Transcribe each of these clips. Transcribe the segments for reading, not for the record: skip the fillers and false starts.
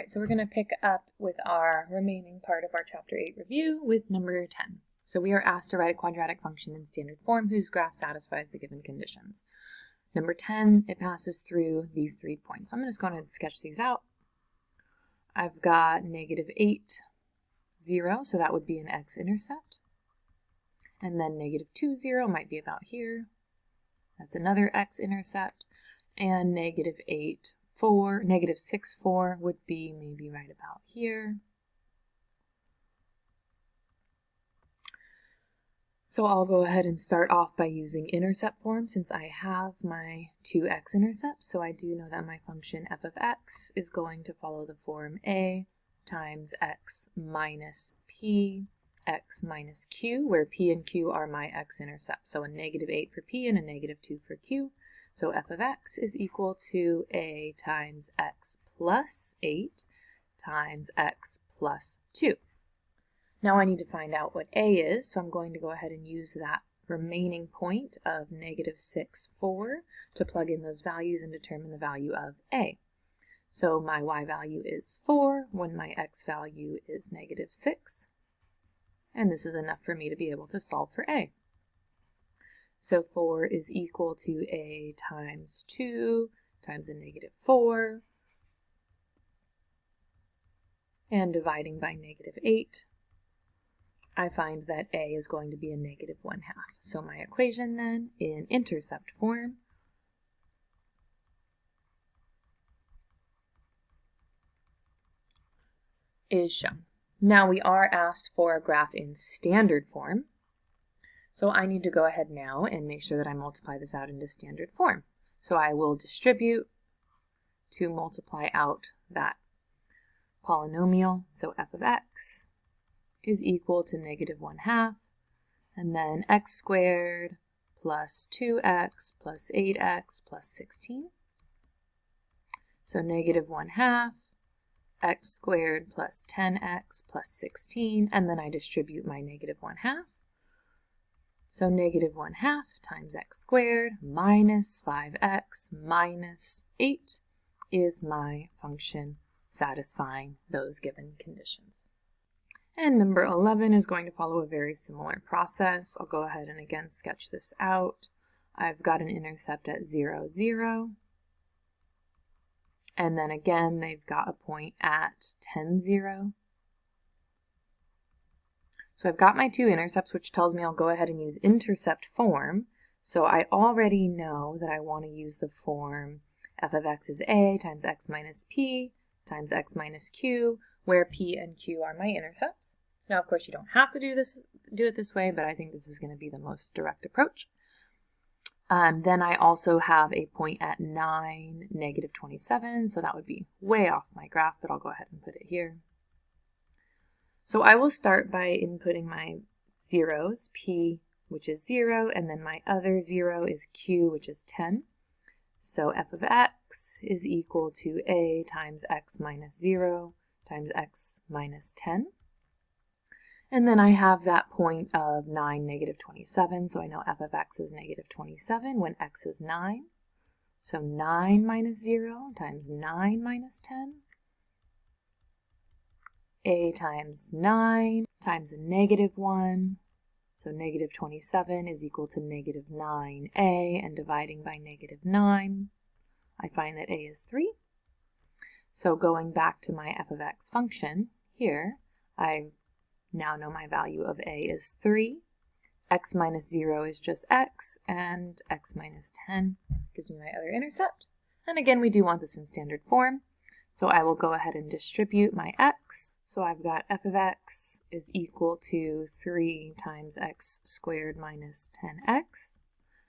Alright, so we're going to pick up with our remaining part of our Chapter 8 review with number 10. So we are asked to write a quadratic function in standard form whose graph satisfies the given conditions. Number 10, it passes through these 3 points. I'm just going to sketch these out. I've got -8, 0, so that would be an x-intercept. And then -2, 0 might be about here. That's another x-intercept. And -8, 4, -6, 4 would be maybe right about here. So I'll go ahead and start off by using intercept form since I have my two x-intercepts. So I do know that my function f of x is going to follow the form a times x minus p x minus q, where p and q are my x-intercepts. So a -8 for p and a -2 for q. So f of x is equal to a times x plus 8 times x plus 2. Now I need to find out what a is, so I'm going to go ahead and use that remaining point of -6, 4 to plug in those values and determine the value of a. So my y value is 4 when my x value is -6. And this is enough for me to be able to solve for a. So 4 is equal to a times 2 times a -4. And dividing by -8, I find that a is going to be a -1/2. So my equation then, in intercept form, is shown. Now we are asked for a graph in standard form. So I need to go ahead now and make sure that I multiply this out into standard form. So I will distribute to multiply out that polynomial. So f of x is equal to -1/2, and then x squared plus 2x plus 8x plus 16. So -1/2, x squared plus 10x plus 16, and then I distribute my -1/2. So -1/2 times x squared minus 5x minus 8 is my function satisfying those given conditions. And number 11 is going to follow a very similar process. I'll go ahead and again sketch this out. I've got an intercept at 0, 0. And then again, they've got a point at 10, 0. So I've got my two intercepts, which tells me I'll go ahead and use intercept form. So I already know that I want to use the form f of x is a times x minus p times x minus q, where p and q are my intercepts. Now, of course, you don't have to do it this way, but I think this is going to be the most direct approach. Then I also have a point at 9, -27, so that would be way off my graph, but I'll go ahead and put it here. So I will start by inputting my zeros, p, which is 0, and then my other 0 is q, which is 10. So f of x is equal to a times x minus 0 times x minus 10. And then I have that point of 9, -27, so I know f of x is -27 when x is 9. So 9 minus 0 times 9 minus 10. A times 9 times a -1. So -27 is equal to -9a, and dividing by -9, I find that a is 3. So going back to my f of x function here, I now know my value of a is 3. X minus 0 is just x, and x minus 10 gives me my other intercept. And again, we do want this in standard form, so I will go ahead and distribute my x. So I've got f of x is equal to 3 times x squared minus 10x.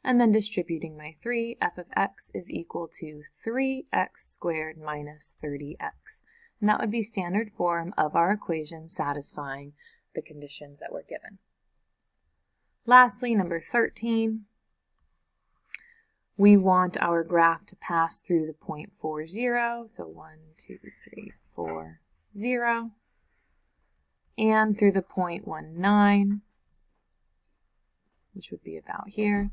And then distributing my 3, f of x is equal to 3x squared minus 30x. And that would be standard form of our equation satisfying the conditions that were given. Lastly, number 13, we want our graph to pass through the point 4, 0. So 1, 2, 3, 4, 0. And through the point 1, 9, which would be about here.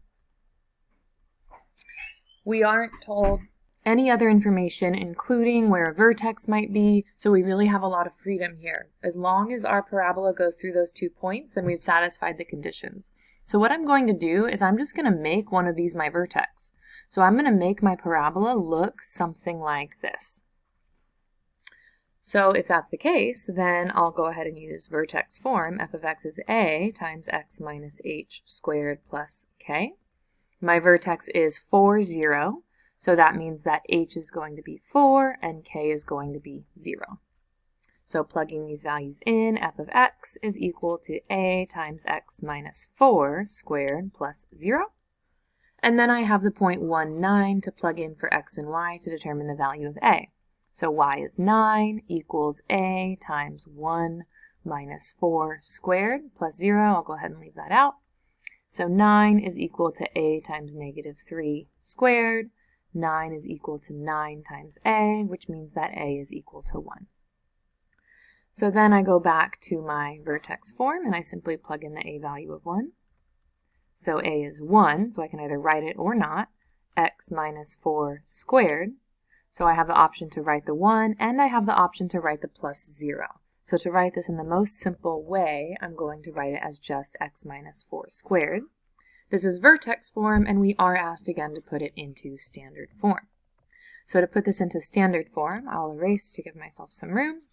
We aren't told any other information, including where a vertex might be, so we really have a lot of freedom here. As long as our parabola goes through those 2 points, then we've satisfied the conditions. So what I'm going to do is I'm just going to make one of these my vertex. So I'm going to make my parabola look something like this. So if that's the case, then I'll go ahead and use vertex form. F of x is a times x minus h squared plus k. My vertex is 4, 0. So that means that h is going to be 4 and k is going to be 0. So plugging these values in, f of x is equal to a times x minus 4 squared plus 0. And then I have the point 1, 9 to plug in for x and y to determine the value of a. So y is 9 equals a times 1 minus 4 squared plus 0. I'll go ahead and leave that out. So 9 is equal to a times negative 3 squared. 9 is equal to 9 times a, which means that a is equal to 1. So then I go back to my vertex form and I simply plug in the a value of 1. So a is 1, so I can either write it or not. X minus 4 squared. So I have the option to write the 1 and I have the option to write the plus 0. So to write this in the most simple way, I'm going to write it as just x minus 4 squared. This is vertex form, and we are asked again to put it into standard form. So to put this into standard form, I'll erase to give myself some room.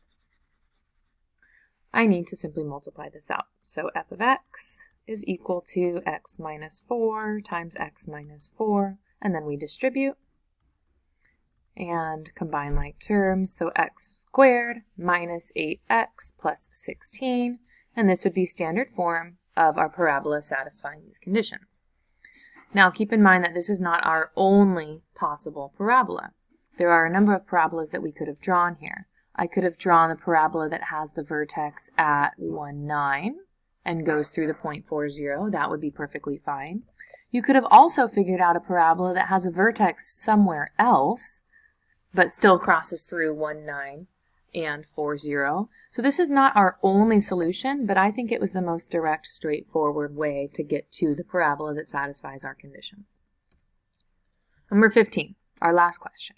I need to simply multiply this out. So f of x is equal to x minus 4 times x minus 4, and then we distribute and combine like terms. So x squared minus 8x plus 16, and this would be standard form of our parabola satisfying these conditions. Now keep in mind that this is not our only possible parabola. There are a number of parabolas that we could have drawn here. I could have drawn a parabola that has the vertex at 1, 9 and goes through the point 4, 0. That would be perfectly fine. You could have also figured out a parabola that has a vertex somewhere else but still crosses through 1, 9 and 4, 0. So this is not our only solution, but I think it was the most direct, straightforward way to get to the parabola that satisfies our conditions. Number 15, our last question.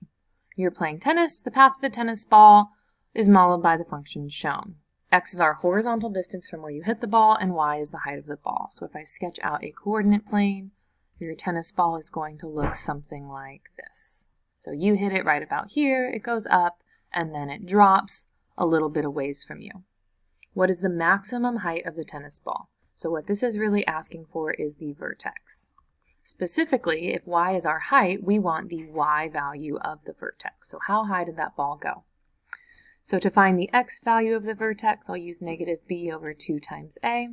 You're playing tennis. The path of the tennis ball is modeled by the function shown. X is our horizontal distance from where you hit the ball, and y is the height of the ball. So if I sketch out a coordinate plane, your tennis ball is going to look something like this. So you hit it right about here, it goes up, and then it drops a little bit of ways from you. What is the maximum height of the tennis ball? So what this is really asking for is the vertex. Specifically, if y is our height, we want the y value of the vertex. So how high did that ball go? So to find the x value of the vertex, I'll use negative b over 2 times a.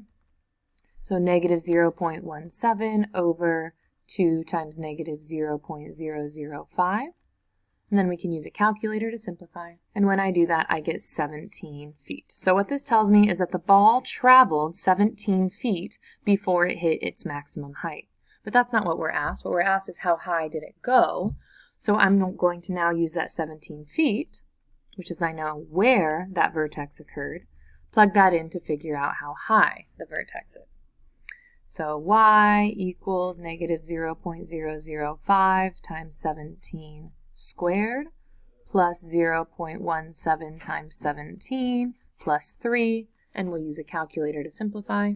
So negative 0.17 over 2 times negative 0.005. And then we can use a calculator to simplify. And when I do that, I get 17 feet. So what this tells me is that the ball traveled 17 feet before it hit its maximum height. But that's not what we're asked. What we're asked is how high did it go? So I'm going to now use that 17 feet, which is I know where that vertex occurred, plug that in to figure out how high the vertex is. So y equals negative 0.005 times 17 squared plus 0.17 times 17 plus 3, and we'll use a calculator to simplify.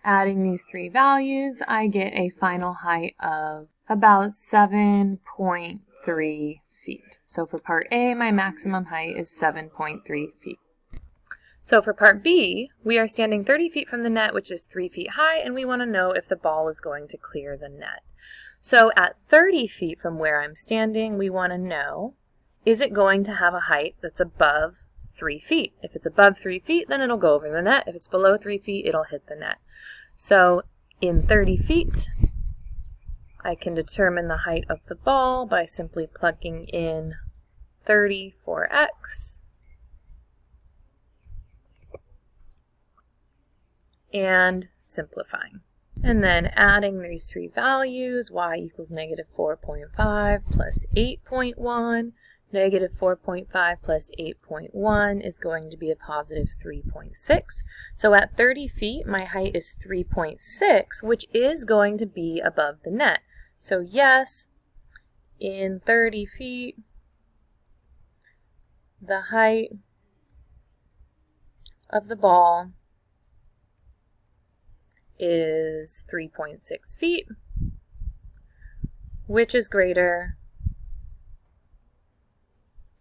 Adding these three values, I get a final height of about 7.3 feet. So for part A, my maximum height is 7.3 feet. So for part B, we are standing 30 feet from the net, which is 3 feet high, and we want to know if the ball is going to clear the net. So at 30 feet from where I'm standing, we want to know, is it going to have a height that's above 3 feet? If it's above 3 feet, then it'll go over the net. If it's below 3 feet, it'll hit the net. So in 30 feet, I can determine the height of the ball by simply plugging in 30 for x and simplifying. And then adding these three values, y equals negative 4.5 plus 8.1. Negative 4.5 plus 8.1 is going to be a positive 3.6. So at 30 feet, my height is 3.6, which is going to be above the net. So yes, in 30 feet, the height of the ball is 3.6 feet, which is greater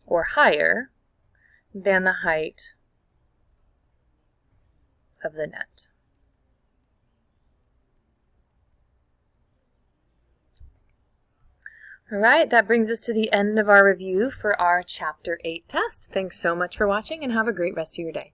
or higher than the height of the net. All right, that brings us to the end of our review for our Chapter 8 test. Thanks so much for watching and have a great rest of your day.